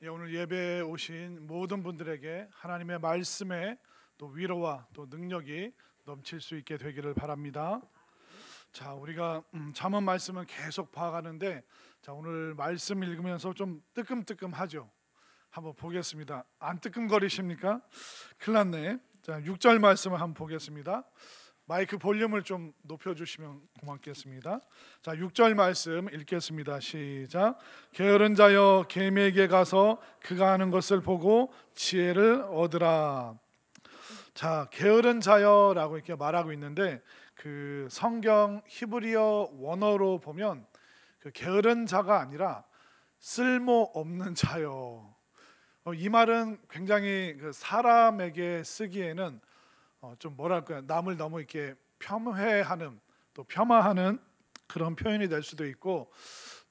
오늘 예배에 오신 모든 분들에게 하나님의 말씀에 또 위로와 또 능력이 넘칠 수 있게 되기를 바랍니다. 자, 우리가 잠언 말씀은 계속 봐가는데, 자, 오늘 말씀 읽으면서 좀 뜨끔뜨끔하죠. 한번 보겠습니다. 안 뜨끔거리십니까? 큰일 났네. 자, 6절 말씀을 한번 보겠습니다. 마이크 볼륨을 좀 높여주시면 고맙겠습니다. 자, 6절 말씀 읽겠습니다. 시작. 게으른 자여 계미에게 가서 그가 하는 것을 보고 지혜를 얻으라. 자, 게으른 자여라고 이렇게 말하고 있는데, 그 성경 히브리어 원어로 보면 그 게으른 자가 아니라 쓸모없는 자여. 이 말은 굉장히 그 사람에게 쓰기에는 좀 뭐랄까요, 남을 너무 이렇게 폄훼하는, 또 폄하하는 그런 표현이 될 수도 있고,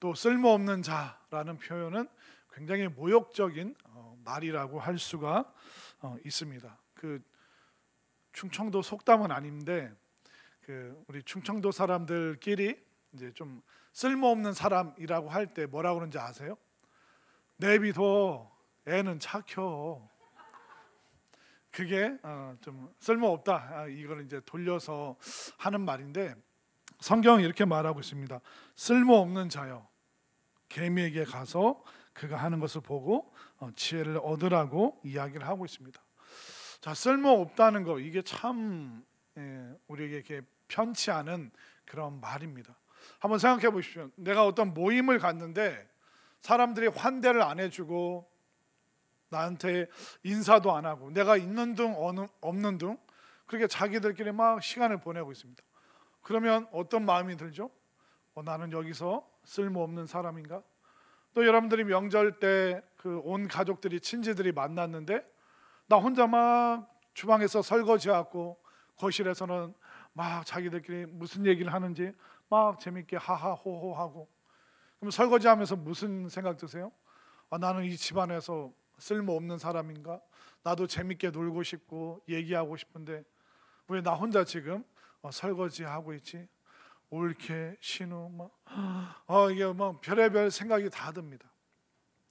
또 쓸모없는 자라는 표현은 굉장히 모욕적인 말이라고 할 수가 있습니다. 그 충청도 속담은 아닌데, 그 우리 충청도 사람들끼리 이제 좀 쓸모없는 사람이라고 할 때 뭐라고 그러는지 아세요? 내비둬, 애는 착혀. 그게 좀 쓸모없다, 이걸 이제 돌려서 하는 말인데, 성경은 이렇게 말하고 있습니다. 쓸모없는 자여 계미에게 가서 그가 하는 것을 보고 지혜를 얻으라고 이야기를 하고 있습니다. 자, 쓸모없다는 거, 이게 참 우리에게 이렇게 편치 않은 그런 말입니다. 한번 생각해 보십시오. 내가 어떤 모임을 갔는데 사람들이 환대를 안 해주고 나한테 인사도 안 하고, 내가 있는 둥 없는 둥 그렇게 자기들끼리 막 시간을 보내고 있습니다. 그러면 어떤 마음이 들죠? 나는 여기서 쓸모없는 사람인가? 또 여러분들이 명절 때 그 온 가족들이, 친지들이 만났는데 나 혼자 막 주방에서 설거지하고 거실에서는 막 자기들끼리 무슨 얘기를 하는지 막 재밌게 하하호호하고, 그럼 설거지하면서 무슨 생각 드세요? 나는 이 집안에서 쓸모없는 사람인가? 나도 재밌게 놀고 싶고 얘기하고 싶은데 왜 나 혼자 지금 설거지하고 있지? 옳게 신우 이게 뭐 별의별 생각이 다 듭니다.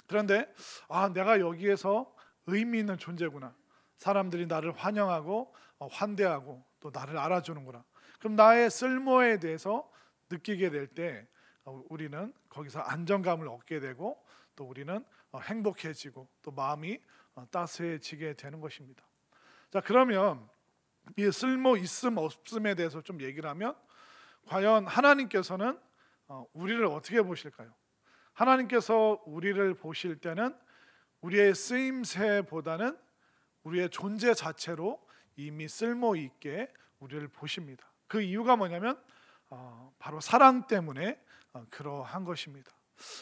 그런데 내가 여기에서 의미 있는 존재구나. 사람들이 나를 환영하고 환대하고 또 나를 알아주는구나. 그럼 나의 쓸모에 대해서 느끼게 될 때 우리는 거기서 안정감을 얻게 되고, 또 우리는 행복해지고 또 마음이 따스해지게 되는 것입니다. 자, 그러면 이 쓸모 있음 없음에 대해서 좀 얘기를 하면, 과연 하나님께서는 우리를 어떻게 보실까요? 하나님께서 우리를 보실 때는 우리의 쓰임새보다는 우리의 존재 자체로 이미 쓸모 있게 우리를 보십니다. 그 이유가 뭐냐면 바로 사랑 때문에 그러한 것입니다.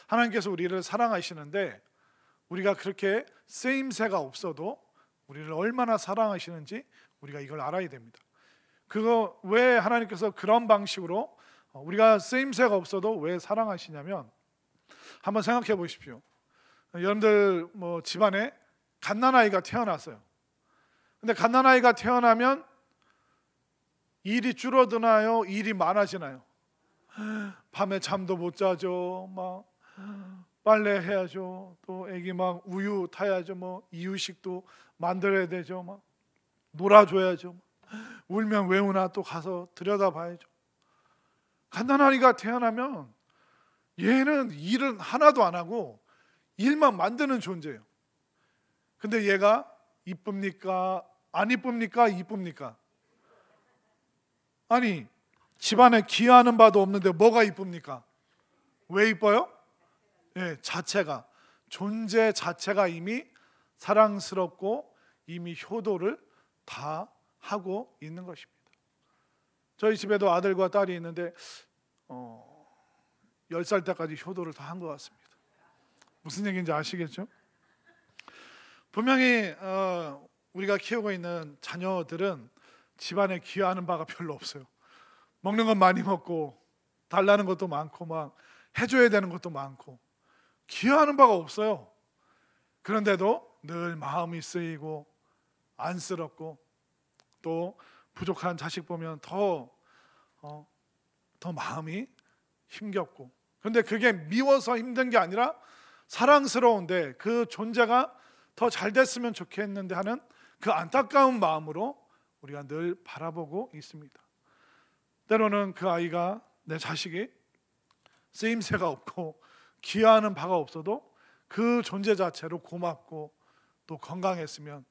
하나님께서 우리를 사랑하시는데, 우리가 그렇게 쓰임새가 없어도 우리를 얼마나 사랑하시는지 우리가 이걸 알아야 됩니다. 그거 왜 하나님께서 그런 방식으로 우리가 쓰임새가 없어도 왜 사랑하시냐면, 한번 생각해 보십시오. 여러분들 뭐 집안에 갓난아이가 태어났어요. 근데 갓난아이가 태어나면 일이 줄어드나요? 일이 많아지나요? 밤에 잠도 못 자죠. 막 빨래 해야죠. 또 애기 막 우유 타야죠. 뭐 이유식도 만들어야 되죠. 막 놀아줘야죠. 울면 왜 우나 또 가서 들여다봐야죠. 갓난아이가 태어나면 얘는 일은 하나도 안 하고 일만 만드는 존재예요. 근데 얘가 이쁩니까? 안 이쁩니까? 이쁩니까? 아니, 집안에 기여하는 바도 없는데 뭐가 이쁩니까? 왜 이뻐요? 자체가, 존재 자체가 이미 사랑스럽고 이미 효도를 다 하고 있는 것입니다. 저희 집에도 아들과 딸이 있는데 10살 때까지 효도를 다 한 것 같습니다. 무슨 얘기인지 아시겠죠? 분명히 우리가 키우고 있는 자녀들은 집안에 기여하는 바가 별로 없어요. 먹는 건 많이 먹고 달라는 것도 많고 막 해줘야 되는 것도 많고 기여하는 바가 없어요. 그런데도 늘 마음이 쓰이고 안쓰럽고, 또 부족한 자식 보면 더 마음이 힘겹고, 그런데 그게 미워서 힘든 게 아니라 사랑스러운데 그 존재가 더 잘 됐으면 좋겠는데 하는 그 안타까운 마음으로 우리가 늘 바라보고 있습니다. 때로는 그 아이가, 내 자식이 쓰임새가 없고 기여하는 바가 없어도 그 존재 자체로 고맙고 또 건강했으면,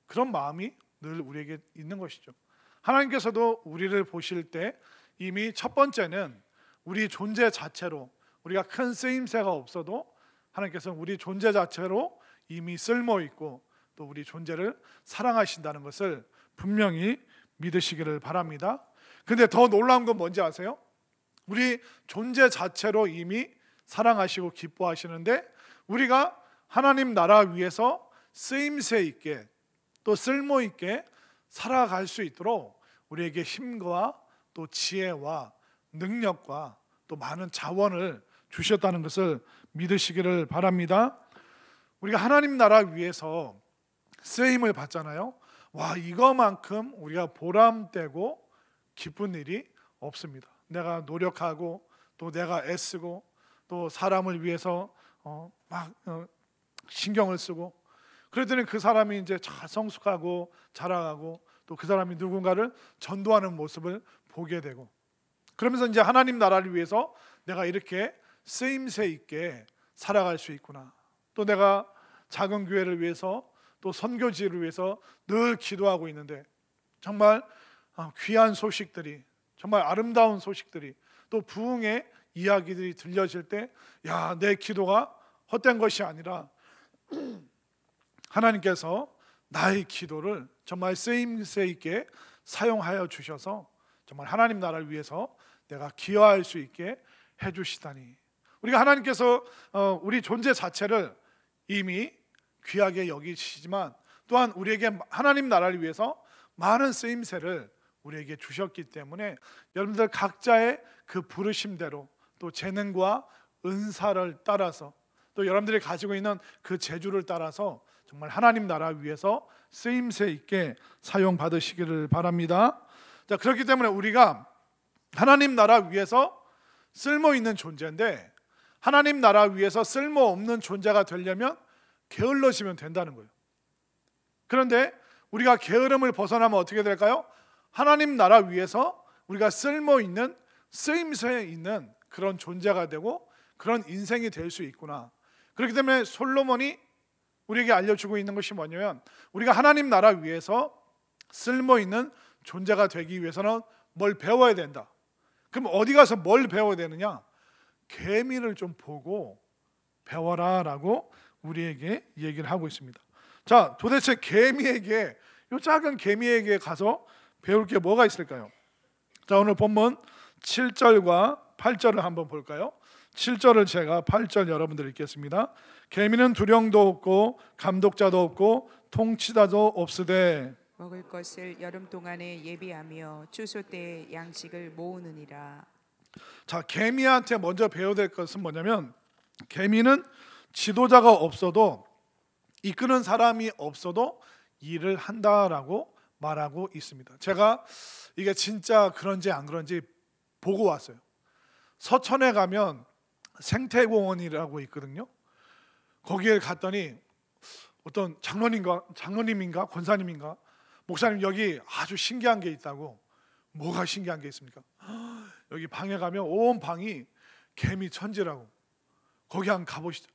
그런 마음이 늘 우리에게 있는 것이죠. 하나님께서도 우리를 보실 때 이미 첫 번째는 우리 존재 자체로, 우리가 큰 쓰임새가 없어도 하나님께서는 우리 존재 자체로 이미 쓸모있고 또 우리 존재를 사랑하신다는 것을 분명히 믿으시기를 바랍니다. 근데 더 놀라운 건 뭔지 아세요? 우리 존재 자체로 이미 사랑하시고 기뻐하시는데 우리가 하나님 나라 위에서 쓰임새 있게 또 쓸모 있게 살아갈 수 있도록 우리에게 힘과 또 지혜와 능력과 또 많은 자원을 주셨다는 것을 믿으시기를 바랍니다. 우리가 하나님 나라 위에서 쓰임을 받잖아요. 와, 이거만큼 우리가 보람되고 기쁜 일이 없습니다. 내가 노력하고 또 내가 애쓰고 또 사람을 위해서 신경을 쓰고 그랬더니 그 사람이 이제 잘 성숙하고 자라가고 또 그 사람이 누군가를 전도하는 모습을 보게 되고, 그러면서 이제 하나님 나라를 위해서 내가 이렇게 쓰임새 있게 살아갈 수 있구나. 또 내가 작은 교회를 위해서 또 선교지를 위해서 늘 기도하고 있는데 정말 귀한 소식들이, 정말 아름다운 소식들이 또 부흥의 이야기들이 들려질 때, 야, 내 기도가 헛된 것이 아니라 하나님께서 나의 기도를 정말 쓰임새 있게 사용하여 주셔서 정말 하나님 나라를 위해서 내가 기여할 수 있게 해주시다니, 우리가 하나님께서 우리 존재 자체를 이미 귀하게 여기시지만 또한 우리에게 하나님 나라를 위해서 많은 쓰임새를 우리에게 주셨기 때문에 여러분들 각자의 그 부르심대로 또 재능과 은사를 따라서 또 여러분들이 가지고 있는 그 재주를 따라서 정말 하나님 나라 위해서 쓰임새 있게 사용받으시기를 바랍니다. 자, 그렇기 때문에 우리가 하나님 나라 위해서 쓸모 있는 존재인데 하나님 나라 위해서 쓸모 없는 존재가 되려면 게을러지면 된다는 거예요. 그런데 우리가 게으름을 벗어나면 어떻게 될까요? 하나님 나라 위해서 우리가 쓸모 있는 쓰임새 있는 그런 존재가 되고 그런 인생이 될 수 있구나. 그렇기 때문에 솔로몬이 우리에게 알려주고 있는 것이 뭐냐면, 우리가 하나님 나라 위해서 쓸모 있는 존재가 되기 위해서는 뭘 배워야 된다. 그럼 어디 가서 뭘 배워야 되느냐? 계미를 좀 보고 배워라 라고 우리에게 얘기를 하고 있습니다. 자, 도대체 개미에게, 이 작은 개미에게 가서 배울 게 뭐가 있을까요? 자, 오늘 본문 7절과 8절을 한번 볼까요? 7절을 제가 8절 여러분들 읽겠습니다. 개미는 두령도 없고 감독자도 없고 통치자도 없으되 먹을 것을 여름 동안에 예비하며 추수 때 양식을 모으느니라. 자, 개미한테 먼저 배워야 될 것은 뭐냐면, 개미는 지도자가 없어도, 이끄는 사람이 없어도 일을 한다라고 말하고 있습니다. 제가 이게 진짜 그런지 안 그런지 보고 왔어요. 서천에 가면 생태공원이라고 있거든요. 거기에 갔더니 어떤 장로님인가 권사님인가 목사님, 여기 아주 신기한 게 있다고. 뭐가 신기한 게 있습니까? 여기 방에 가면 온 방이 개미 천지라고. 거기 한번 가보시죠.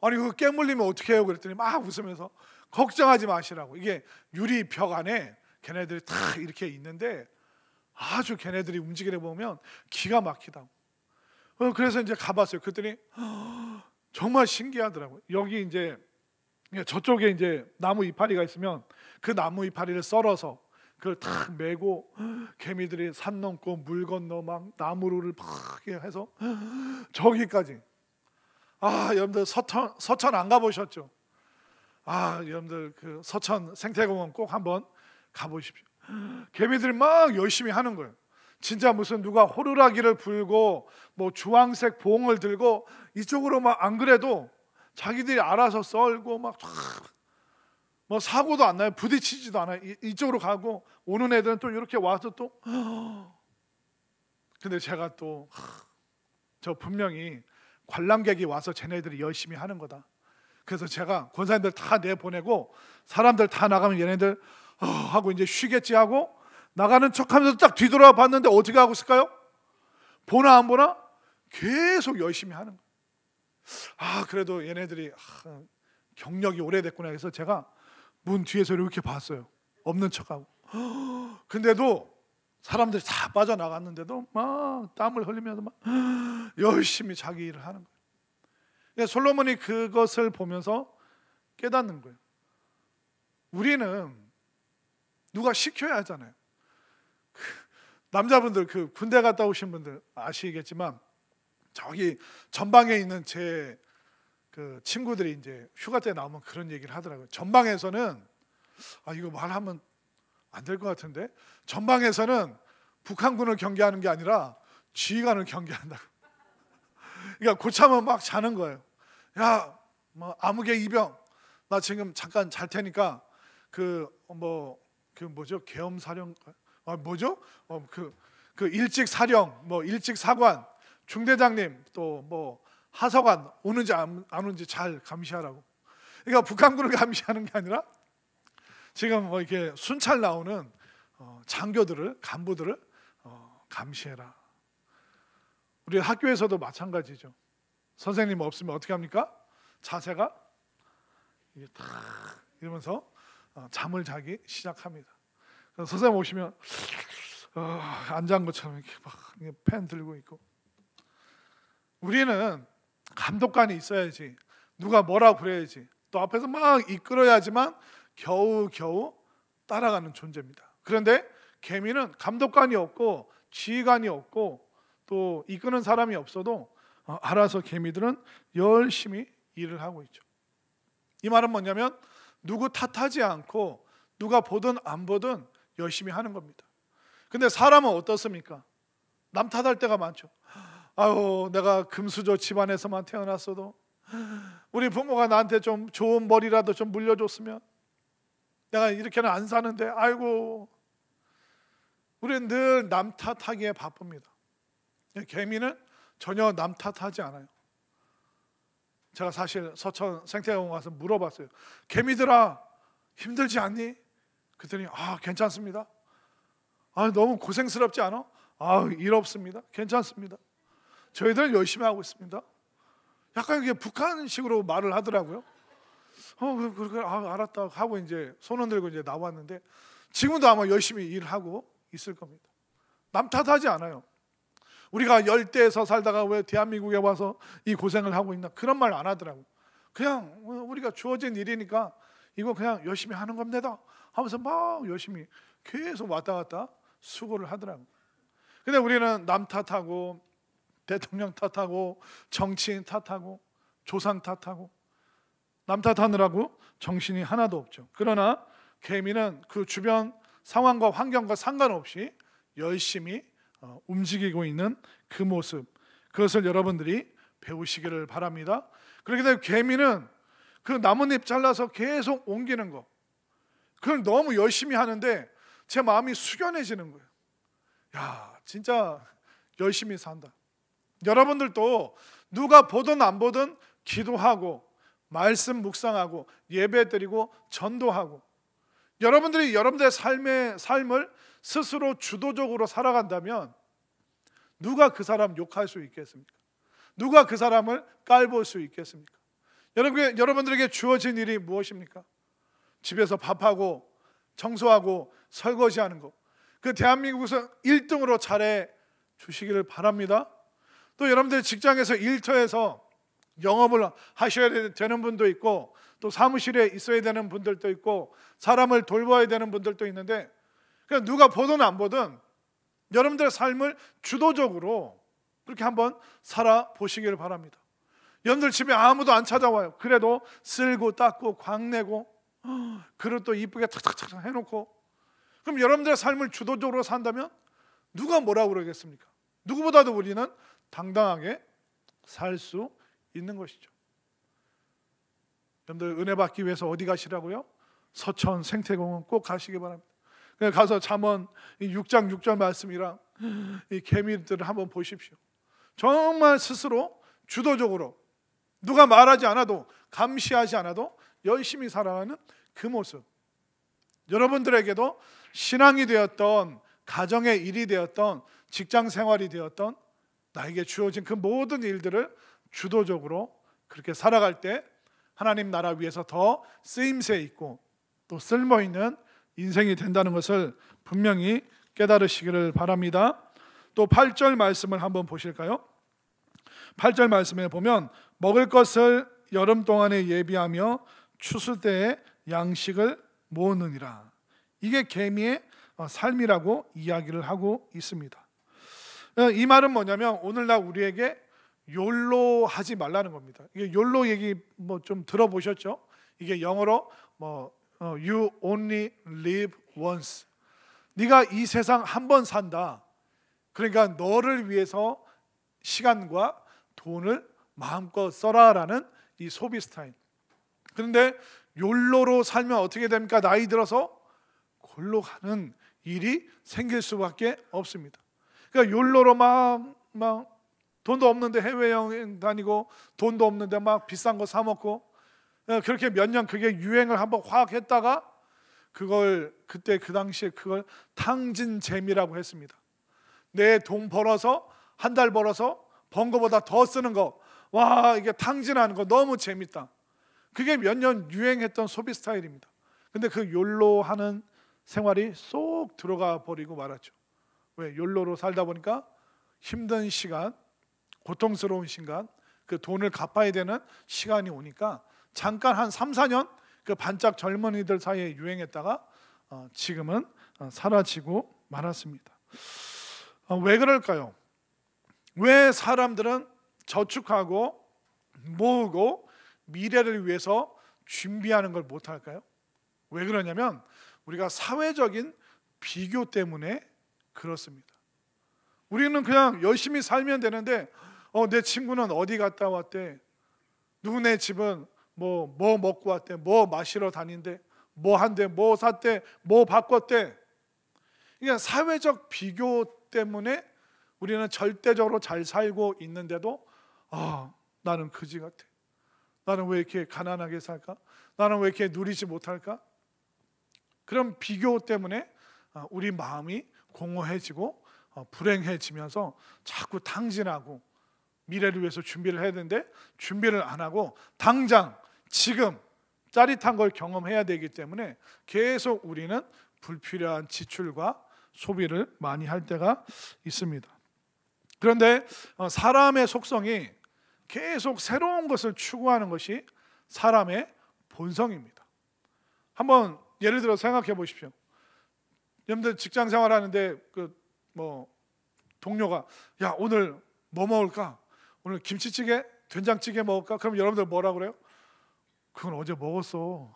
아니, 그 깨물리면 어떻게 해요? 그랬더니 막 웃으면서 걱정하지 마시라고. 이게 유리 벽 안에 걔네들이 다 이렇게 있는데 아주 걔네들이 움직이는 거 보면 기가 막히다고. 그래서 이제 가봤어요. 그랬더니 정말 신기하더라고요. 여기 이제 저쪽에 이제 나무 이파리가 있으면 그 나무 이파리를 썰어서 그걸 탁 메고 개미들이 산 넘고 물 건너 막 나무를 막 해서 저기까지. 여러분들 서천 안 가보셨죠? 여러분들 그 서천 생태공원 꼭 한번 가보십시오. 개미들이 막 열심히 하는 거예요. 진짜 무슨 누가 호루라기를 불고 뭐 주황색 봉을 들고 이쪽으로 막 안 그래도 자기들이 알아서 썰고 막 뭐 사고도 안 나요. 부딪히지도 않아요. 이쪽으로 가고 오는 애들은 또 이렇게 와서 또 근데 제가 또 저 분명히 관람객이 와서 쟤네들이 열심히 하는 거다. 그래서 제가 권사님들 다 내보내고 사람들 다 나가면 얘네들 하고 이제 쉬겠지 하고 나가는 척하면서 딱 뒤돌아 봤는데 어떻게 하고 있을까요? 보나 안 보나? 계속 열심히 하는 거예요. 그래도 얘네들이 경력이 오래됐구나 해서 제가 문 뒤에서 이렇게 봤어요. 없는 척하고. 근데도 사람들이 다 빠져나갔는데도 막 땀을 흘리면서 막 열심히 자기 일을 하는 거예요. 솔로몬이 그것을 보면서 깨닫는 거예요. 우리는 누가 시켜야 하잖아요. 남자분들 군대 갔다 오신 분들 아시겠지만 저기 전방에 있는 제 친구들이 이제 휴가 때 나오면 그런 얘기를 하더라고요. 전방에서는 이거 말하면 안 될 것 같은데 전방에서는 북한군을 경계하는 게 아니라 지휘관을 경계한다고. 그러니까 고참은 막 자는 거예요. 야, 뭐 암흑의 이병, 나 지금 잠깐 잘 테니까 뭐죠? 계엄사령 뭐죠? 일찍 사령, 뭐 일찍 사관, 중대장님 또 뭐 하사관 오는지 안 오는지 잘 감시하라고. 그러니까 북한군을 감시하는 게 아니라 지금 뭐 이렇게 순찰 나오는 장교들을 간부들을 감시해라. 우리 학교에서도 마찬가지죠. 선생님 없으면 어떻게 합니까? 자세가 이게 탁 이러면서 잠을 자기 시작합니다. 그래서 선생님 오시면 안 잔 것처럼 이렇게 막 펜 들고 있고. 우리는 감독관이 있어야지, 누가 뭐라고 그래야지, 또 앞에서 막 이끌어야지만 겨우 따라가는 존재입니다. 그런데 개미는 감독관이 없고 지휘관이 없고 또 이끄는 사람이 없어도 알아서 개미들은 열심히 일을 하고 있죠. 이 말은 뭐냐면 누구 탓하지 않고 누가 보든 안 보든 열심히 하는 겁니다. 근데 사람은 어떻습니까? 남 탓할 때가 많죠. 내가 금수저 집안에서만 태어났어도 우리 부모가 나한테 좀 좋은 머리라도 좀 물려줬으면 내가 이렇게는 안 사는데, 아이고. 우리는 늘 남 탓하기에 바쁩니다. 개미는 전혀 남 탓하지 않아요. 제가 사실 서천 생태공원 가서 물어봤어요. 개미들아, 힘들지 않니? 그랬더니 괜찮습니다. 너무 고생스럽지 않아? 일 없습니다. 괜찮습니다. 저희들은 열심히 하고 있습니다. 약간 이게 북한식으로 말을 하더라고요. 알았다 하고 이제 손 흔들고 이제 나왔는데 지금도 아마 열심히 일하고 있을 겁니다. 남 탓하지 않아요. 우리가 열대에서 살다가 왜 대한민국에 와서 이 고생을 하고 있나, 그런 말 안 하더라고요. 그냥 우리가 주어진 일이니까 이거 그냥 열심히 하는 겁니다 하면서 막 열심히 계속 왔다 갔다 수고를 하더라고요. 근데 우리는 남 탓하고 대통령 탓하고 정치인 탓하고 조상 탓하고 남 탓하느라고 정신이 하나도 없죠. 그러나 개미는 그 주변 상황과 환경과 상관없이 열심히 움직이고 있는 그 모습, 그것을 여러분들이 배우시기를 바랍니다. 그렇게 되면 개미는 그 나뭇잎 잘라서 계속 옮기는 거, 그걸 너무 열심히 하는데 제 마음이 숙연해지는 거예요. 진짜 열심히 산다. 여러분들도 누가 보든 안 보든 기도하고 말씀 묵상하고 예배드리고 전도하고, 여러분들이 여러분들의 삶을 스스로 주도적으로 살아간다면 누가 그 사람 욕할 수 있겠습니까? 누가 그 사람을 깔볼 수 있겠습니까? 여러분들에게 주어진 일이 무엇입니까? 집에서 밥하고 청소하고 설거지하는 거, 그 대한민국에서 1등으로 잘해 주시기를 바랍니다. 또 여러분들 직장에서 일터에서 영업을 하셔야 되는 분도 있고, 또 사무실에 있어야 되는 분들도 있고, 사람을 돌봐야 되는 분들도 있는데, 그냥 누가 보든 안 보든 여러분들의 삶을 주도적으로 그렇게 한번 살아보시기를 바랍니다. 여러분들 집에 아무도 안 찾아와요. 그래도 쓸고 닦고 광내고 그릇도 이쁘게 탁탁탁 해놓고, 그럼 여러분들의 삶을 주도적으로 산다면 누가 뭐라고 그러겠습니까? 누구보다도 우리는 당당하게 살 수 있는 것이죠. 여러분들 은혜 받기 위해서 어디 가시라고요? 서천 생태공원 꼭 가시기 바랍니다. 가서 잠언 6장 6절 말씀이랑 이 개미들을 한번 보십시오. 정말 스스로 주도적으로 누가 말하지 않아도 감시하지 않아도 열심히 살아가는 그 모습, 여러분들에게도 신앙이 되었던, 가정의 일이 되었던, 직장 생활이 되었던 나에게 주어진 그 모든 일들을 주도적으로 그렇게 살아갈 때 하나님 나라 위해서 더 쓰임새 있고 또 쓸모있는 인생이 된다는 것을 분명히 깨달으시기를 바랍니다. 또 8절 말씀을 한번 보실까요? 8절 말씀에 보면 먹을 것을 여름 동안에 예비하며 추수 때에 양식을 모으느니라. 이게 개미의 삶이라고 이야기를 하고 있습니다. 이 말은 뭐냐면 오늘날 우리에게 욜로 하지 말라는 겁니다. 이게 욜로 얘기 뭐 좀 들어보셨죠? 이게 영어로 you only live once. 네가 이 세상 한 번 산다. 그러니까 너를 위해서 시간과 돈을 마음껏 써라라는 이 소비 스타일. 그런데 욜로로 살면 어떻게 됩니까? 나이 들어서 골로 가는 일이 생길 수밖에 없습니다. 그러니까 욜로로 막 돈도 없는데 해외여행 다니고 돈도 없는데 막 비싼 거 사 먹고 그렇게 몇 년 그게 유행을 한번 확 했다가 그걸 그때 그 당시에 그걸 탕진잼이라고 했습니다. 내 돈 벌어서 한 달 벌어서 번 거보다 더 쓰는 거, 와 이게 탕진하는 거 너무 재밌다. 그게 몇 년 유행했던 소비 스타일입니다. 근데 그 욜로 하는 생활이 쏙 들어가 버리고 말았죠. 왜? 욜로로 살다 보니까 힘든 시간, 고통스러운 시간, 그 돈을 갚아야 되는 시간이 오니까 잠깐 한 3, 4년 그 반짝 젊은이들 사이에 유행했다가 지금은 사라지고 말았습니다. 왜 그럴까요? 왜 사람들은 저축하고 모으고 미래를 위해서 준비하는 걸 못할까요? 왜 그러냐면 우리가 사회적인 비교 때문에 그렇습니다. 우리는 그냥 열심히 살면 되는데 내 친구는 어디 갔다 왔대, 누구네 집은 뭐 먹고 왔대, 뭐 마시러 다닌대, 뭐 한대, 뭐 샀대, 뭐 바꿨대. 그러니까 사회적 비교 때문에 우리는 절대적으로 잘 살고 있는데도 나는 그지 같아, 나는 왜 이렇게 가난하게 살까, 나는 왜 이렇게 누리지 못할까. 그런 비교 때문에 우리 마음이 공허해지고 불행해지면서 자꾸 탕진하고 미래를 위해서 준비를 해야 되는데 준비를 안 하고 당장 지금 짜릿한 걸 경험해야 되기 때문에 계속 우리는 불필요한 지출과 소비를 많이 할 때가 있습니다. 그런데 사람의 속성이 계속 새로운 것을 추구하는 것이 사람의 본성입니다. 한번 예를 들어 생각해 보십시오. 여러분들 직장 생활하는데 동료가 야 오늘 뭐 먹을까? 오늘 김치찌개, 된장찌개 먹을까? 그럼 여러분들 뭐라 그래요? 그건 어제 먹었어.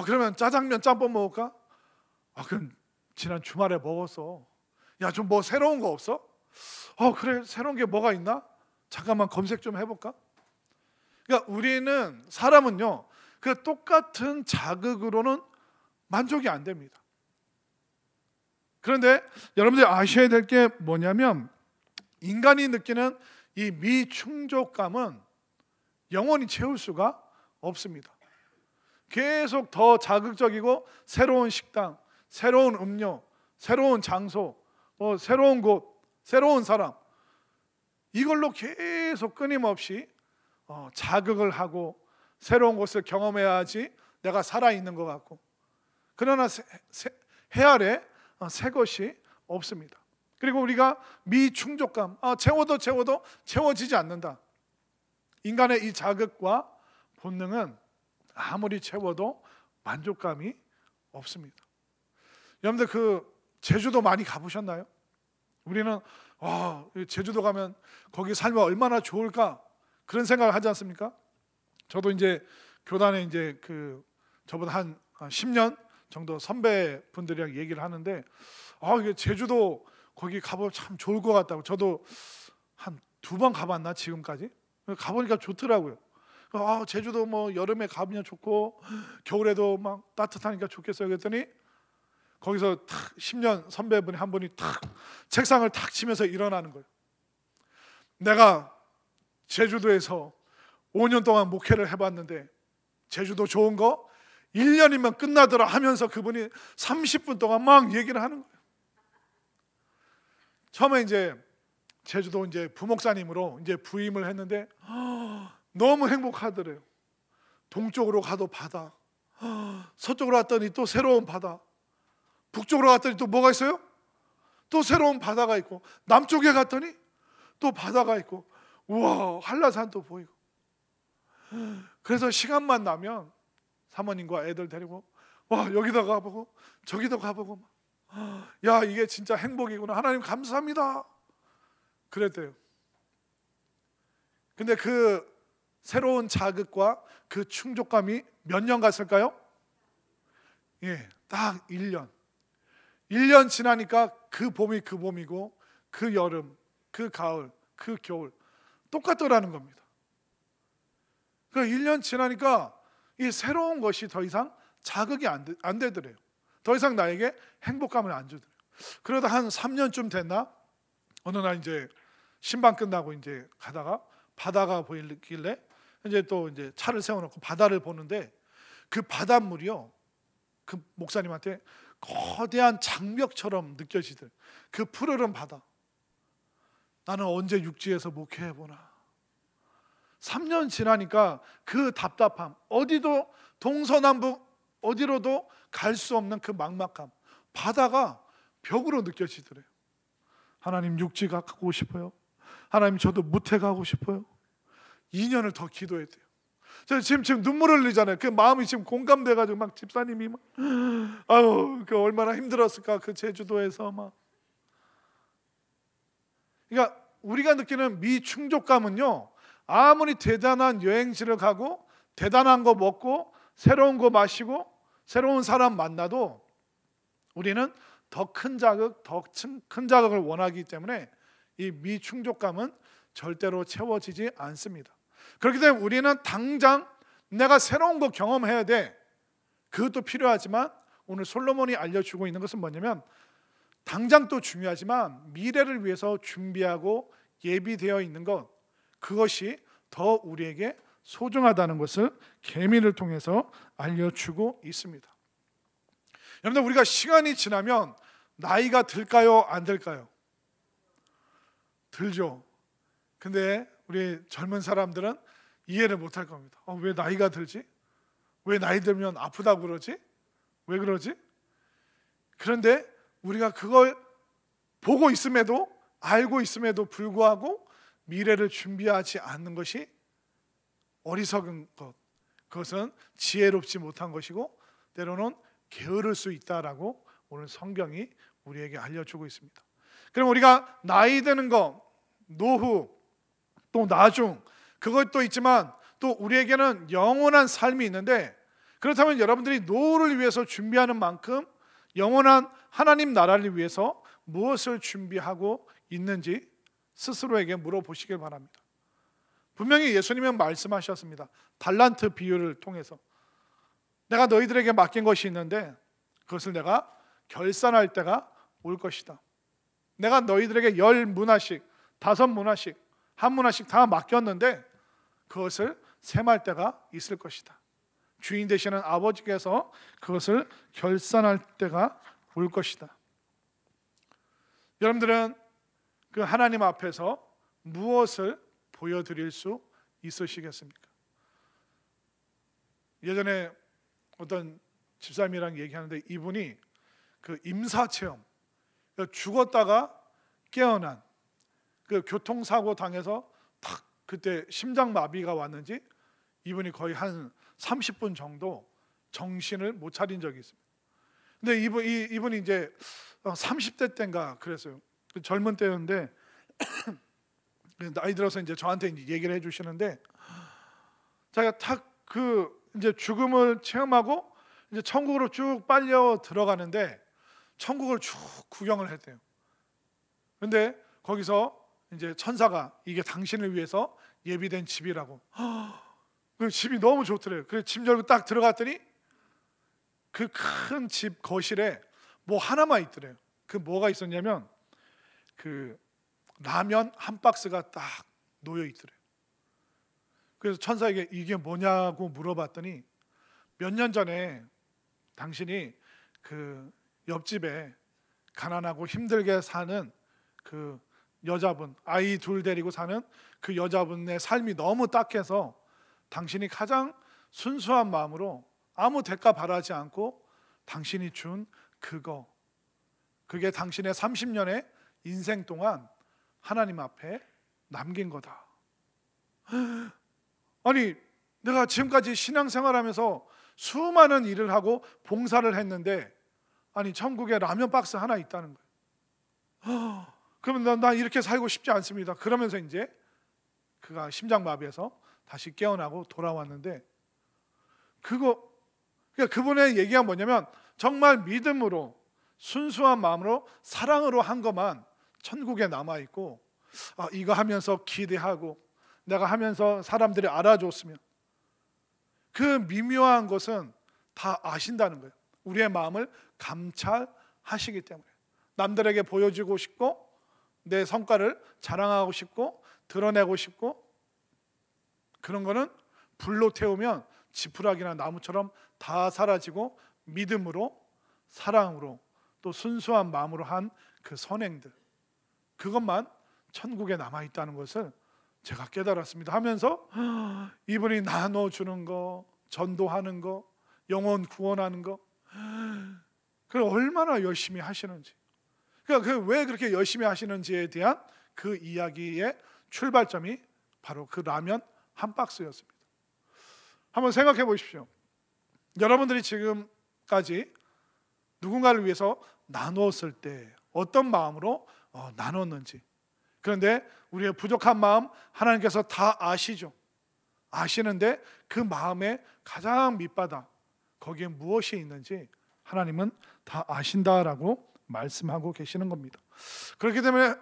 그러면 짜장면, 짬뽕 먹을까? 그럼 지난 주말에 먹었어. 야 좀 뭐 새로운 거 없어? 그래 새로운 게 뭐가 있나? 잠깐만 검색 좀 해볼까? 그러니까 우리는 사람은요 그 똑같은 자극으로는 만족이 안 됩니다. 그런데 여러분들이 아셔야 될 게 뭐냐면 인간이 느끼는 이 미충족감은 영원히 채울 수가 없습니다. 계속 더 자극적이고 새로운 식당, 새로운 음료, 새로운 장소, 새로운 곳, 새로운 사람, 이걸로 계속 끊임없이 자극을 하고 새로운 것을 경험해야지 내가 살아있는 것 같고, 그러나 해 아래 새 것이 없습니다. 그리고 우리가 미충족감, 채워도 채워지지 않는다. 인간의 이 자극과 본능은 아무리 채워도 만족감이 없습니다. 여러분들 그 제주도 많이 가보셨나요? 우리는 제주도 가면 거기 살면 얼마나 좋을까 그런 생각을 하지 않습니까? 저도 이제 교단에 이제 저보다 한 10년 정도 선배분들이랑 얘기를 하는데 이게 제주도 거기 가보면 참 좋을 것 같다고. 저도 한 2번 가봤나 지금까지? 가보니까 좋더라고요. 제주도 뭐 여름에 가면 좋고 겨울에도 막 따뜻하니까 좋겠어요. 그랬더니 거기서 탁 10년 선배분이 한 분이 탁 책상을 탁 치면서 일어나는 거예요. 내가 제주도에서 5년 동안 목회를 해봤는데 제주도 좋은 거 1년이면 끝나더라 하면서 그분이 30분 동안 막 얘기를 하는 거예요. 처음에 이제 제주도 이제 부목사님으로 이제 부임을 했는데 너무 행복하더래요. 동쪽으로 가도 바다, 서쪽으로 갔더니 또 새로운 바다, 북쪽으로 갔더니 또 뭐가 있어요? 또 새로운 바다가 있고, 남쪽에 갔더니 또 바다가 있고, 우와, 한라산도 보이고. 그래서 시간만 나면 사모님과 애들 데리고 와, 여기도 가보고 저기도 가보고, 야, 이게 진짜 행복이구나, 하나님 감사합니다 그랬대요. 근데 그 새로운 자극과 그 충족감이 몇 년 갔을까요? 예, 딱 1년. 1년 지나니까 그 봄이 그 봄이고 그 여름, 그 가을, 그 겨울 똑같더라는 겁니다. 그 1년 지나니까 이 새로운 것이 더 이상 자극이 안 되더래요. 더 이상 나에게 행복감을 안 주더래요. 그러다 한 3년쯤 됐나? 어느 날 이제 신방 끝나고 이제 가다가 바다가 보이길래 이제 또 이제 차를 세워놓고 바다를 보는데 그 바닷물이요, 그 목사님한테 거대한 장벽처럼 느껴지더래요. 그 푸르른 바다. 나는 언제 육지에서 목회해보나. 3년 지나니까 그 답답함, 어디도 동서남북 어디로도 갈 수 없는 그 막막함, 바다가 벽으로 느껴지더래요. 하나님, 육지 가고 싶어요. 하나님, 저도 무태 가고 싶어요. 2년을 더 기도했대요. 저 지금 눈물을 흘리잖아요. 그 마음이 지금 공감돼가지고 막 집사님이 막 아유, 그 얼마나 힘들었을까, 그 제주도에서 막. 그러니까 우리가 느끼는 미충족감은요, 아무리 대단한 여행지를 가고 대단한 거 먹고 새로운 거 마시고 새로운 사람 만나도 우리는 더 큰 자극, 더 큰 자극을 원하기 때문에 이 미충족감은 절대로 채워지지 않습니다. 그렇기 때문에 우리는 당장 내가 새로운 거 경험해야 돼. 그것도 필요하지만 오늘 솔로몬이 알려주고 있는 것은 뭐냐면, 당장 또 중요하지만 미래를 위해서 준비하고 예비되어 있는 것, 그것이 더 우리에게 소중하다는 것을 계미를 통해서 알려주고 있습니다. 여러분들, 우리가 시간이 지나면 나이가 들까요, 안 들까요? 들죠. 근데 우리 젊은 사람들은 이해를 못할 겁니다. 왜 나이가 들지? 왜 나이 들면 아프다고 그러지? 왜 그러지? 그런데 우리가 그걸 보고 있음에도, 알고 있음에도 불구하고 미래를 준비하지 않는 것이 어리석은 것, 그것은 지혜롭지 못한 것이고 때로는 게으를 수 있다라고 오늘 성경이 우리에게 알려주고 있습니다. 그럼 우리가 나이 드는 것, 노후, 또 나중, 그것도 있지만 또 우리에게는 영원한 삶이 있는데, 그렇다면 여러분들이 노후를 위해서 준비하는 만큼 영원한 하나님 나라를 위해서 무엇을 준비하고 있는지 스스로에게 물어보시길 바랍니다. 분명히 예수님은 말씀하셨습니다. 달란트 비유를 통해서 내가 너희들에게 맡긴 것이 있는데 그것을 내가 결산할 때가 올 것이다. 내가 너희들에게 10문화씩, 5문화씩, 1문화씩 다 맡겼는데 그것을 셈할 때가 있을 것이다. 주인 되시는 아버지께서 그것을 결산할 때가 올 것이다. 여러분들은 그 하나님 앞에서 무엇을 보여드릴 수 있으시겠습니까? 예전에 어떤 집사님이랑 얘기하는데 이분이 그 임사체험, 죽었다가 깨어난, 그 교통사고 당해서 탁 그때 심장마비가 왔는지 이분이 거의 한 30분 정도 정신을 못 차린 적이 있습니다. 근데 이분이 이제 30대 때인가 그랬어요. 젊은 때였는데 나이 들어서 이제 저한테 이제 얘기를 해주시는데, 자기가 탁 그 이제 죽음을 체험하고 이제 천국으로 쭉 빨려 들어가는데 천국을 쭉 구경을 했대요. 근데 거기서 이제 천사가 이게 당신을 위해서 예비된 집이라고. 그 집이 너무 좋더래요. 그래서 집 열고 딱 들어갔더니 그 큰 집 거실에 뭐 하나만 있더래요. 그 뭐가 있었냐면 그 라면 한 박스가 딱 놓여 있더래요. 그래서 천사에게 이게 뭐냐고 물어봤더니 몇 년 전에 당신이 그 옆집에 가난하고 힘들게 사는 그 여자분, 아이 둘 데리고 사는 그 여자분의 삶이 너무 딱해서 당신이 가장 순수한 마음으로 아무 대가 바라지 않고 당신이 준 그게 당신의 30년의 인생 동안 하나님 앞에 남긴 거다. 아니, 내가 지금까지 신앙생활하면서 수많은 일을 하고 봉사를 했는데 아니 천국에 라면 박스 하나 있다는 거예요. 그러면 나 이렇게 살고 싶지 않습니다. 그러면서 이제 그가 심장마비에서 다시 깨어나고 돌아왔는데 그러니까 그분의 얘기가 뭐냐면 정말 믿음으로 순수한 마음으로 사랑으로 한 것만 천국에 남아있고 이거 하면서 기대하고 내가 하면서 사람들이 알아줬으면 그 미묘한 것은 다 아신다는 거예요. 우리의 마음을 감찰하시기 때문에 남들에게 보여주고 싶고 내 성과를 자랑하고 싶고 드러내고 싶고 그런 거는 불로 태우면 지푸라기나 나무처럼 다 사라지고 믿음으로 사랑으로 또 순수한 마음으로 한 그 선행들 그것만 천국에 남아있다는 것을 제가 깨달았습니다. 하면서 이분이 나눠주는 거, 전도하는 거, 영혼 구원하는 거 그걸 얼마나 열심히 하시는지 그러니까 왜 그렇게 열심히 하시는지에 대한 그 이야기의 출발점이 바로 그 라면 한 박스였습니다. 한번 생각해 보십시오. 여러분들이 지금까지 누군가를 위해서 나누었을 때 어떤 마음으로 나눴는지 그런데 우리의 부족한 마음 하나님께서 다 아시죠. 아시는데 그 마음의 가장 밑바닥 거기에 무엇이 있는지 하나님은 다 아신다라고 말씀하고 계시는 겁니다. 그렇기 때문에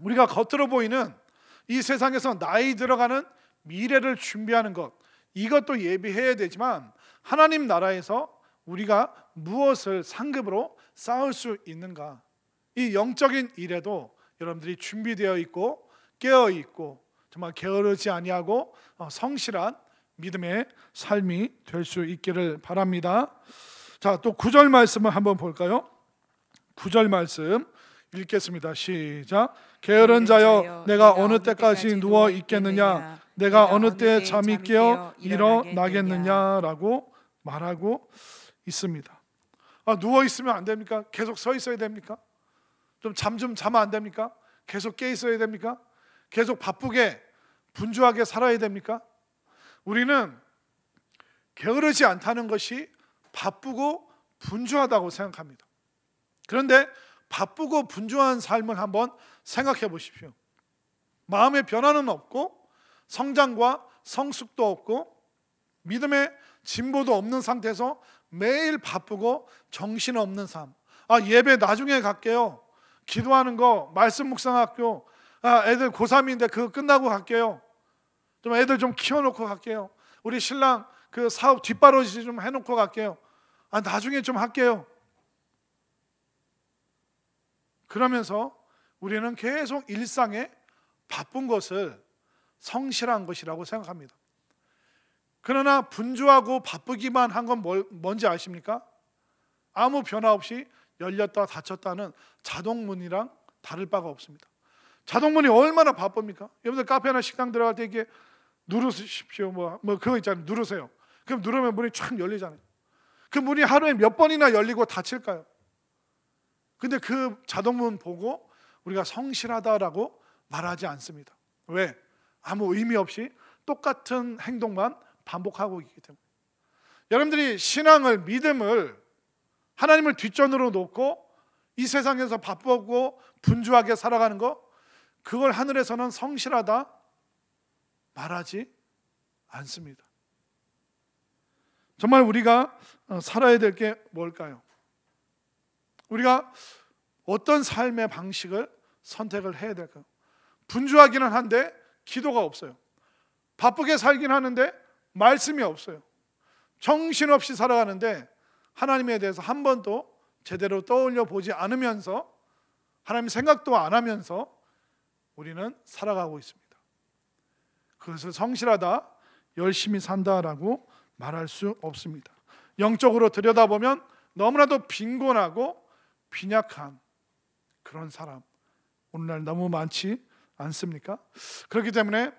우리가 겉으로 보이는 이 세상에서 나이 들어가는 미래를 준비하는 것 이것도 예비해야 되지만 하나님 나라에서 우리가 무엇을 상급으로 쌓을 수 있는가 이 영적인 일에도 여러분들이 준비되어 있고 깨어 있고 정말 게으르지 아니하고 성실한 믿음의 삶이 될 수 있기를 바랍니다. 자, 또 9절 말씀을 한번 볼까요? 9절 말씀 읽겠습니다. 시작. 게으른 자여 내가 어느 때까지 누워 있겠느냐 내가 어느 때 잠이 깨어 일어나겠느냐라고 말하고 있습니다. 누워 있으면 안 됩니까? 계속 서 있어야 됩니까? 좀 자면 안 됩니까? 계속 깨 있어야 됩니까? 계속 바쁘게 분주하게 살아야 됩니까? 우리는 게으르지 않다는 것이 바쁘고 분주하다고 생각합니다. 그런데 바쁘고 분주한 삶을 한번 생각해 보십시오. 마음의 변화는 없고 성장과 성숙도 없고 믿음의 진보도 없는 상태에서 매일 바쁘고 정신없는 삶. 예배 나중에 갈게요. 기도하는 거 말씀 묵상학교 애들 고3인데 그거 끝나고 갈게요. 좀 애들 좀 키워놓고 갈게요. 우리 신랑 그 사업 뒷바라지 좀 해놓고 갈게요. 나중에 좀 할게요. 그러면서 우리는 계속 일상에 바쁜 것을 성실한 것이라고 생각합니다. 그러나 분주하고 바쁘기만 한 건 뭔지 아십니까? 아무 변화 없이 열렸다 닫혔다는 자동문이랑 다를 바가 없습니다. 자동문이 얼마나 바쁩니까? 여러분들 카페나 식당 들어갈 때 이게 누르십시오 뭐 그거 있잖아요. 누르세요. 그럼 누르면 문이 쫙 열리잖아요. 그 문이 하루에 몇 번이나 열리고 닫힐까요? 근데 그 자동문 보고 우리가 성실하다라고 말하지 않습니다. 왜? 아무 의미 없이 똑같은 행동만 반복하고 있기 때문에. 여러분들이 신앙을 믿음을 하나님을 뒷전으로 놓고 이 세상에서 바쁘고 분주하게 살아가는 거 그걸 하늘에서는 성실하다 말하지 않습니다. 정말 우리가 살아야 될 게 뭘까요? 우리가 어떤 삶의 방식을 선택을 해야 될까요? 분주하기는 한데 기도가 없어요. 바쁘게 살긴 하는데 말씀이 없어요. 정신없이 살아가는데 하나님에 대해서 한 번도 제대로 떠올려 보지 않으면서 하나님 생각도 안 하면서 우리는 살아가고 있습니다. 그것을 성실하다, 열심히 산다라고 말할 수 없습니다. 영적으로 들여다보면 너무나도 빈곤하고 빈약한 그런 사람 오늘날 너무 많지 않습니까? 그렇기 때문에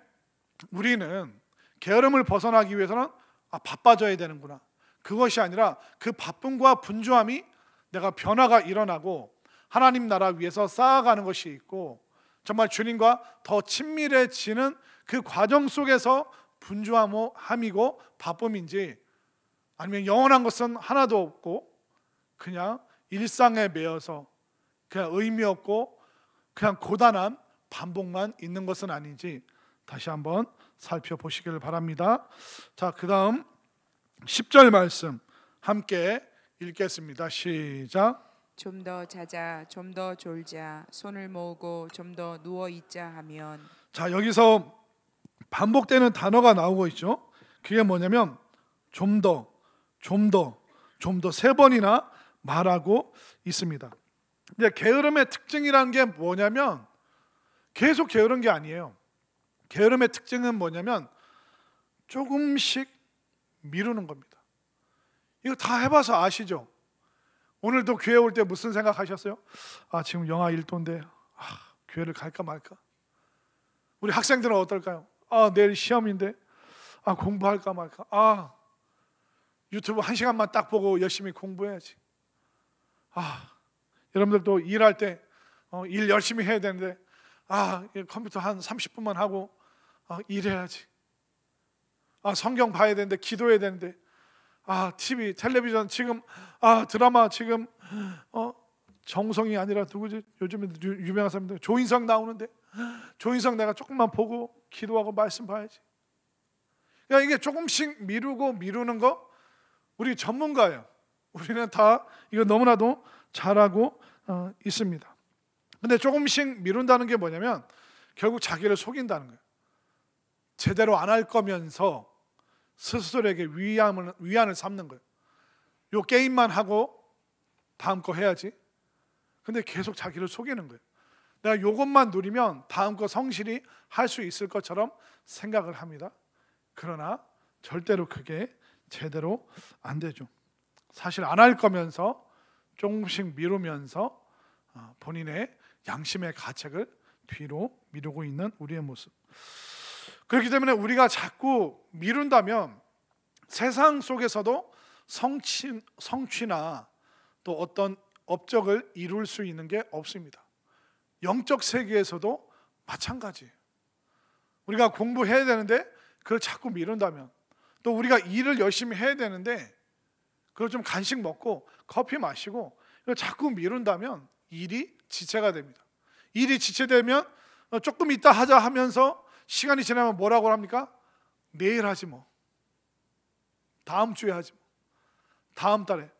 우리는 게으름을 벗어나기 위해서는 바빠져야 되는구나, 그것이 아니라 그 바쁨과 분주함이 내가 변화가 일어나고 하나님 나라 위해서 쌓아가는 것이 있고 정말 주님과 더 친밀해지는 그 과정 속에서 분주함이고 바쁨인지, 아니면 영원한 것은 하나도 없고 그냥 일상에 매여서 그냥 의미 없고 그냥 고단한 반복만 있는 것은 아닌지 다시 한번 살펴보시기를 바랍니다. 자, 그 다음 10절 말씀 함께 읽겠습니다. 시작. 좀 더 자자, 좀 더 졸자, 손을 모으고 좀 더 누워 있자 하면. 자, 여기서 반복되는 단어가 나오고 있죠. 그게 뭐냐면 좀 더, 좀 더, 좀 더 세 번이나 말하고 있습니다. 근데 게으름의 특징이라는 게 뭐냐면 계속 게으른 게 아니에요. 게으름의 특징은 뭐냐면 조금씩 미루는 겁니다. 이거 다 해봐서 아시죠? 오늘도 교회 올 때 무슨 생각하셨어요? 지금 영하 1도인데 교회를 갈까 말까? 우리 학생들은 어떨까요? 내일 시험인데 공부할까 말까? 유튜브 1시간만 딱 보고 열심히 공부해야지. 여러분들도 일할 때 일 열심히 해야 되는데 컴퓨터 한 30분만 하고 일해야지. 성경 봐야 되는데, 기도해야 되는데, TV, 텔레비전 지금 드라마 지금 정우성이 아니라 누구지? 요즘에 유명한 사람들 조인성 나오는데 조인성 내가 조금만 보고 기도하고 말씀 봐야지. 그러니까 이게 조금씩 미루는 거 우리 전문가예요. 우리는 다 이거 너무나도 잘하고 있습니다. 근데 조금씩 미룬다는 게 뭐냐면 결국 자기를 속인다는 거예요. 제대로 안 할 거면서 스스로에게 위안을 삼는 거예요. 요 게임만 하고 다음 거 해야지. 근데 계속 자기를 속이는 거예요. 내가 요것만 누리면 다음 거 성실히 할 수 있을 것처럼 생각을 합니다. 그러나 절대로 그게 제대로 안 되죠. 사실 안 할 거면서 조금씩 미루면서 본인의 양심의 가책을 뒤로 미루고 있는 우리의 모습. 그렇기 때문에 우리가 자꾸 미룬다면 세상 속에서도 성취나 또 어떤 업적을 이룰 수 있는 게 없습니다. 영적 세계에서도 마찬가지예요. 우리가 공부해야 되는데 그걸 자꾸 미룬다면, 또 우리가 일을 열심히 해야 되는데 그걸 좀 간식 먹고 커피 마시고 이걸 자꾸 미룬다면 일이 지체가 됩니다. 일이 지체되면 조금 이따 하자 하면서 시간이 지나면 뭐라고 합니까? 내일 하지 뭐, 다음 주에 하지 뭐, 다음 달에.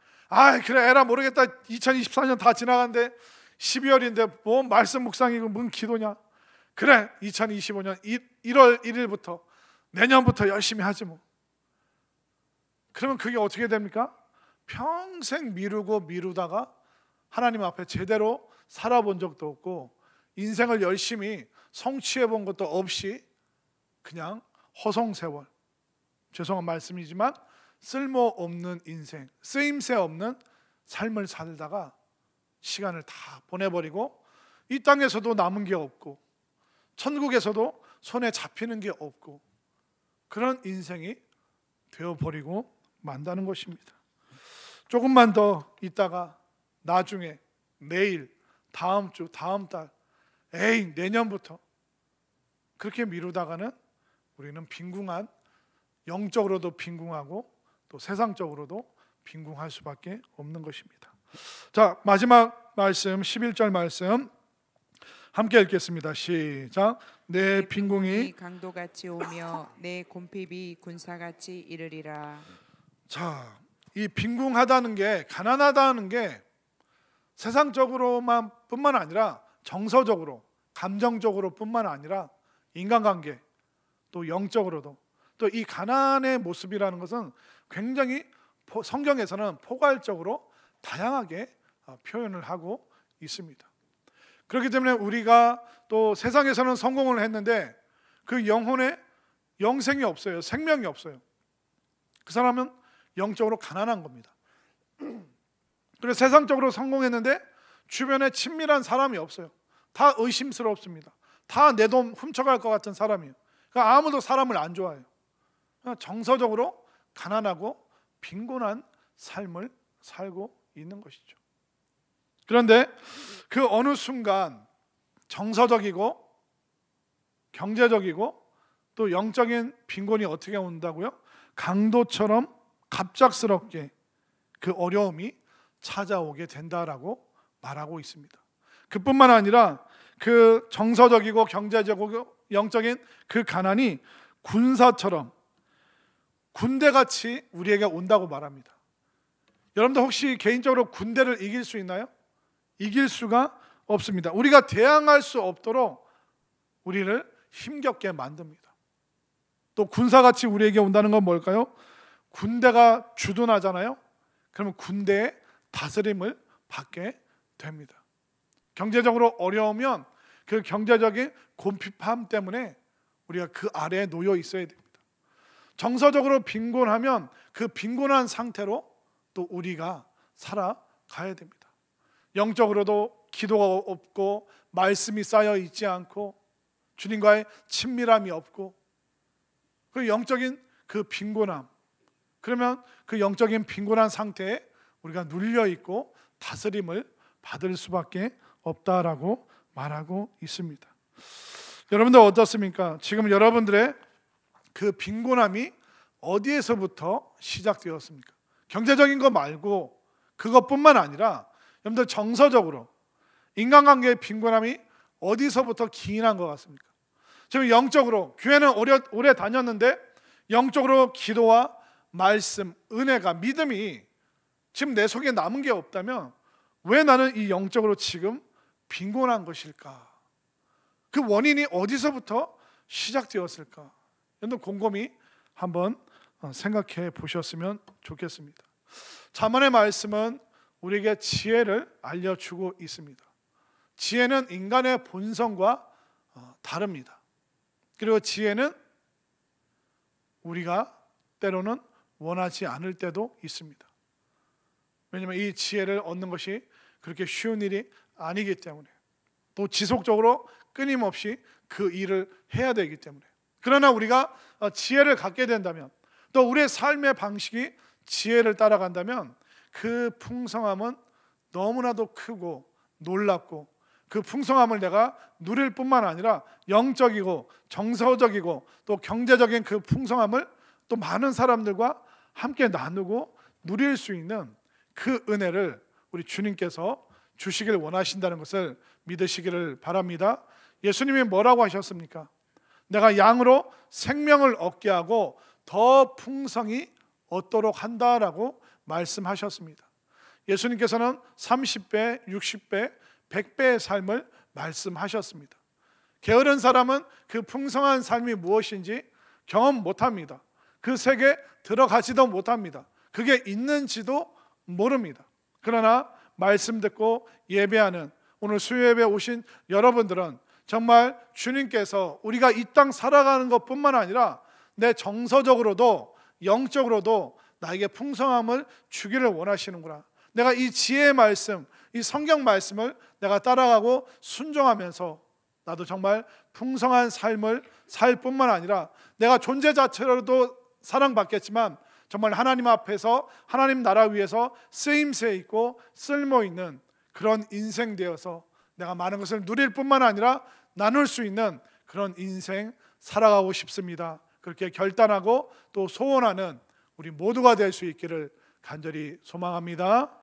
그래 에라 모르겠다, 2024년 다 지나갔는데 12월인데 뭐 말씀 묵상이고 뭔 기도냐. 그래 2025년 1월 1일부터 내년부터 열심히 하지 뭐. 그러면 그게 어떻게 됩니까? 평생 미루다가 하나님 앞에 제대로 살아본 적도 없고 인생을 열심히 성취해 본 것도 없이 그냥 허송세월, 죄송한 말씀이지만 쓸모없는 인생, 쓰임새 없는 삶을 살다가 시간을 다 보내버리고 이 땅에서도 남은 게 없고 천국에서도 손에 잡히는 게 없고 그런 인생이 되어버리고 만다는 것입니다. 조금만 더 있다가 나중에, 내일, 다음 주, 다음 달, 내년부터 그렇게 미루다가는 우리는 빈궁한, 영적으로도 빈궁하고 또 세상적으로도 빈궁할 수밖에 없는 것입니다. 자, 마지막 말씀 11절 말씀 함께 읽겠습니다. 시작. 내 빈궁이 강도같이 오며 내 곰핍이 군사같이 이르리라. 자, 이 빈궁하다는 게, 가난하다는 게 세상적으로만 뿐만 아니라 정서적으로, 감정적으로 뿐만 아니라 인간관계, 또 영적으로도, 또 이 가난의 모습이라는 것은 굉장히 성경에서는 포괄적으로 다양하게 표현을 하고 있습니다. 그렇기 때문에 우리가 또 세상에서는 성공을 했는데 그 영혼의 영생이 없어요. 생명이 없어요. 그 사람은 영적으로 가난한 겁니다. 그래서 세상적으로 성공했는데 주변에 친밀한 사람이 없어요. 다 의심스럽습니다. 다 내 돈 훔쳐갈 것 같은 사람이에요. 그러니까 아무도 사람을 안 좋아해요. 정서적으로 가난하고 빈곤한 삶을 살고 있는 것이죠. 그런데 그 어느 순간 정서적이고 경제적이고 또 영적인 빈곤이 어떻게 온다고요? 강도처럼 갑작스럽게 그 어려움이 찾아오게 된다라고 말하고 있습니다. 그뿐만 아니라 그 정서적이고 경제적이고 영적인 그 가난이 군사처럼 군대같이 우리에게 온다고 말합니다. 여러분들 혹시 개인적으로 군대를 이길 수 있나요? 이길 수가 없습니다. 우리가 대항할 수 없도록 우리를 힘겹게 만듭니다. 또 군사같이 우리에게 온다는 건 뭘까요? 군대가 주둔하잖아요. 그러면 군대의 다스림을 받게 됩니다. 경제적으로 어려우면 그 경제적인 곤핍함 때문에 우리가 그 아래에 놓여 있어야 됩니다. 정서적으로 빈곤하면 그 빈곤한 상태로 또 우리가 살아가야 됩니다. 영적으로도 기도가 없고 말씀이 쌓여 있지 않고 주님과의 친밀함이 없고 그 영적인 그 빈곤함, 그러면 그 영적인 빈곤한 상태에 우리가 눌려 있고 다스림을 받을 수밖에 없다라고 말하고 있습니다. 여러분들 어떻습니까? 지금 여러분들의 그 빈곤함이 어디에서부터 시작되었습니까? 경제적인 거 말고 그것뿐만 아니라 여러분들 정서적으로 인간관계의 빈곤함이 어디서부터 기인한 것 같습니까? 지금 영적으로 교회는 오래 다녔는데 영적으로 기도와 말씀, 은혜가, 믿음이 지금 내 속에 남은 게 없다면 왜 나는 이 영적으로 지금 빈곤한 것일까? 그 원인이 어디서부터 시작되었을까? 여러분 곰곰이 한번 생각해 보셨으면 좋겠습니다. 잠언의 말씀은 우리에게 지혜를 알려주고 있습니다. 지혜는 인간의 본성과 다릅니다. 그리고 지혜는 우리가 때로는 원하지 않을 때도 있습니다. 왜냐하면 이 지혜를 얻는 것이 그렇게 쉬운 일이 아니기 때문에, 또 지속적으로 끊임없이 그 일을 해야 되기 때문에. 그러나 우리가 지혜를 갖게 된다면, 또 우리의 삶의 방식이 지혜를 따라간다면 그 풍성함은 너무나도 크고 놀랍고, 그 풍성함을 내가 누릴 뿐만 아니라 영적이고 정서적이고 또 경제적인 그 풍성함을 또 많은 사람들과 함께 나누고 누릴 수 있는 그 은혜를 우리 주님께서 주시길 원하신다는 것을 믿으시기를 바랍니다. 예수님이 뭐라고 하셨습니까? 내가 양으로 생명을 얻게 하고 더 풍성히 얻도록 한다라고 말씀하셨습니다. 예수님께서는 30배, 60배, 100배의 삶을 말씀하셨습니다. 게으른 사람은 그 풍성한 삶이 무엇인지 경험 못합니다. 그 세계에 들어가지도 못합니다. 그게 있는지도 모릅니다. 그러나 말씀 듣고 예배하는 오늘 수요예배 오신 여러분들은 정말 주님께서 우리가 이 땅 살아가는 것뿐만 아니라 내 정서적으로도 영적으로도 나에게 풍성함을 주기를 원하시는구나. 내가 이 지혜의 말씀, 이 성경 말씀을 내가 따라가고 순종하면서 나도 정말 풍성한 삶을 살 뿐만 아니라 내가 존재 자체로도 사랑받겠지만 정말 하나님 앞에서 하나님 나라 위해서 쓰임새 있고 쓸모 있는 그런 인생 되어서 내가 많은 것을 누릴 뿐만 아니라 나눌 수 있는 그런 인생 살아가고 싶습니다. 그렇게 결단하고 또 소원하는 우리 모두가 될 수 있기를 간절히 소망합니다.